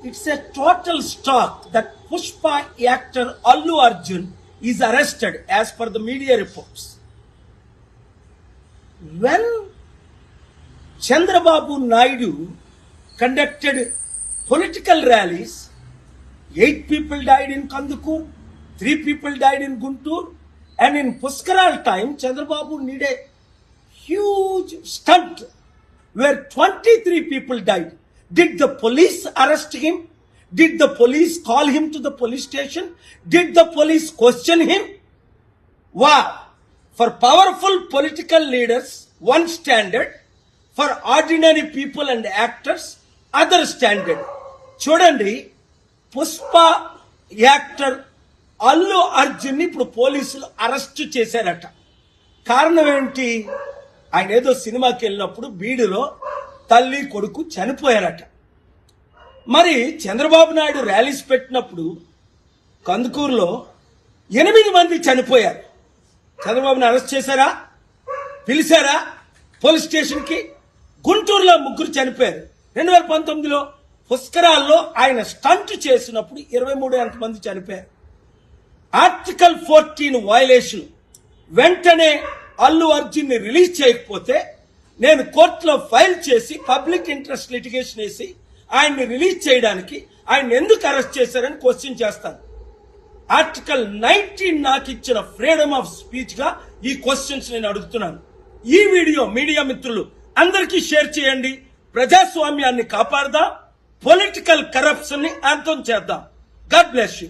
It's a total shock that Pushpa actor Allu Arjun is arrested as per the media reports. When Chandrababu Naidu conducted political rallies, 8 people died in Kandukur, 3 people died in Guntur, and in Puskaral time, Chandrababu needed a huge stunt where 23 people died. Did the police arrest him? Did the police call him to the police station? Did the police question him? Wow! For powerful political leaders, one standard. For ordinary people and actors, other standard. చూడండి, Pushpa actor Allu Arjun ని ఇప్పుడు పోలీసులు arrest చేశారట. కారణం ఏంటి? ఆయన ఏదో సినిమాకి వెళ్ళినప్పుడు బీడులో తల్లి కొడుకు చనిపోయారట. మరి చంద్రబాబు నాయుడు ర్యాలీస్ పెట్టినప్పుడు కందుకూరులో 8 మంది చనిపోయారు. చంద్రబాబుని అరెస్ట్ చేశారా? పిలిచారా పోలీస్ స్టేషన్కి? గుంటూరులో 3 చనిపోయారు. 2019లో పుష్కరాల్లో ఆయన స్టంట్ చేసినప్పుడు 23 మంది చనిపోయారు. Article 14 violation. వెంటనే అల్లు అర్జున్ ని రిలీజ్ చేయకపోతే నేను కోర్టులో ఫైల్ చేసి పబ్లిక్ ఇంట్రెస్ట్ లిటిగేషన్ వేసి ఆయన్ని రిలీజ్ చేయడానికి ఆయన ఎందుకు అరెస్ట్ చేశారని క్వశ్చన్ చేస్తాను. ఆర్టికల్ 19 నాకు ఇచ్చిన ఫ్రీడమ్ ఆఫ్ స్పీచ్ గా ఈ క్వశ్చన్స్ నేను అడుగుతున్నాను. ఈ వీడియో మీడియా మిత్రులు అందరికీ షేర్ చేయండి. ప్రజాస్వామ్యాన్ని కాపాడదాం, పొలిటికల్ కరప్షన్ ని అంతం చేద్దాం. God bless you.